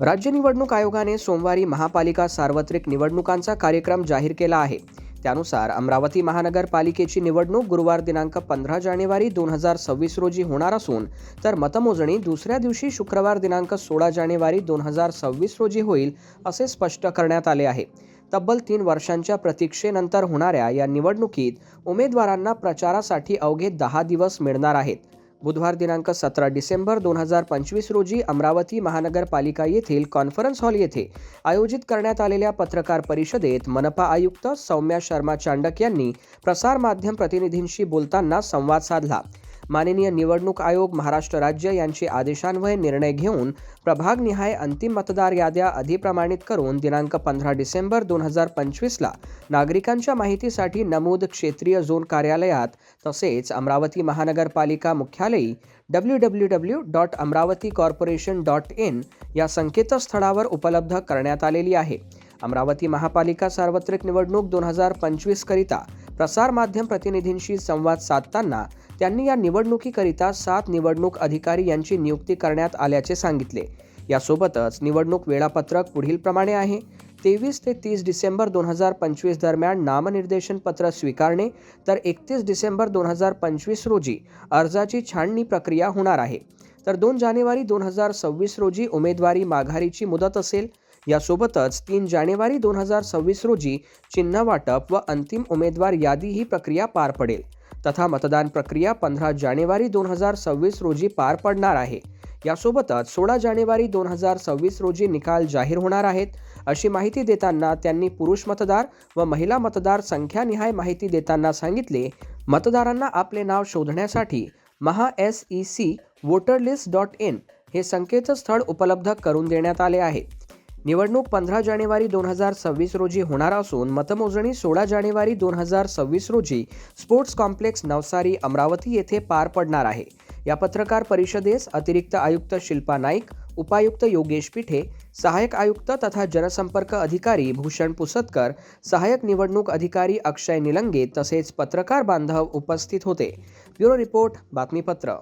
राज्य निवडणूक आयोगाने सोमवारी महापालिका सार्वत्रिक निवडणुकांचा कार्यक्रम जाहीर केला आहे. त्यानुसार अमरावती महानगरपालिकेची निवडणूक गुरुवार दिनांक 15 जानेवारी 2026 रोजी होणार असून तर मतमोजणी दुसऱ्या दिवशी शुक्रवार दिनांक 16 जानेवारी 2026 रोजी होईल असे स्पष्ट करण्यात आले आहे. तब्बल 3 वर्षांच्या प्रतीक्षेनंतर होणाऱ्या या निवडणुकीत उमेदवारांना प्रचारासाठी अवघे 10 दिवस मिळणार आहेत. बुधवार दिनांक 17 डिसेंबर 2025 रोजी अमरावती महानगरपालिका येथील कॉन्फरन्स हॉल येथे आयोजित करण्यात आलेल्या पत्रकार परिषदेत मनपा आयुक्त सौम्या शर्मा चांडक यांनी प्रसारमाध्यम प्रतिनिधींशी बोलताना संवाद साधला. माननीय निवडणूक आयोग महाराष्ट्र राज्य यांचे आदेशान्वये निर्णय घेऊन प्रभागनिहाय अंतिम मतदार याद्या अधिप्रमाणित करून दिनांक 15 डिसेंबर 2025ला नागरिकांच्या माहितीसाठी नमूद क्षेत्रीय झोन कार्यालयात तसेच अमरावती महानगरपालिका मुख्यालयी www.amravaticorporation.in या संकेतस्थळावर उपलब्ध करण्यात आलेली आहे. अमरावती महापालिका सार्वत्रिक निवडणूक 2025 करिता प्रसारमाध्यम प्रतिनिधींशी संवाद साधताना त्यांनी या निवडणुकीकरिता 7 निवडणूक अधिकारी यांची नियुक्ती करण्यात आल्याचे सांगितले. यासोबतच निवडणूक वेळापत्रक पुढील प्रमाणे आहे. 23 ते 30 डिसेंबर 2025 दरम्यान नामनिर्देशन पत्र स्वीकारणे तर 31 डिसेंबर 2025 रोजी अर्जाची छाननी प्रक्रिया होणार आहे. तर 2 जानेवारी 2026 रोजी उमेदवारी माघारीची मुदत असेल. यासोबतच 3 जानेवारी 2026 रोजी चिन्ह वाटप व अंतिम उमेदवार यादी ही प्रक्रिया पार पडेल तथा मतदान प्रक्रिया 15 जानेवारी 2026 रोजी पार पडणार आहे. यासोबतच 16 जानेवारी 2026 रोजी निकाल जाहीर होणार आहेत अशी माहिती देताना त्यांनी पुरुष मतदार व महिला मतदार संख्यानिहाय माहिती देताना सांगितले. मतदारांना आपले नाव शोधण्यासाठी maha.sec.voterlist.in हे संकेतस्थळ उपलब्ध करून देण्यात आले आहे. निवडणूक 15 जानेवारी 2026 रोजी होणार असून मतमोजणी 16 जानेवारी 2026 रोजी स्पोर्ट्स कॉम्प्लेक्स नवसारी अमरावती येथे पार पडणार आहे. या पत्रकार परिषदेस अतिरिक्त आयुक्त शिल्पा नाईक, उपायुक्त योगेश पिठे, सहाय्यक आयुक्त तथा जनसंपर्क अधिकारी भूषण पुसतकर, सहाय्यक निवडणूक अधिकारी अक्षय निलंगे तसेच पत्रकार बांधव उपस्थित होते. ब्युरो रिपोर्ट, बातमीपत्र.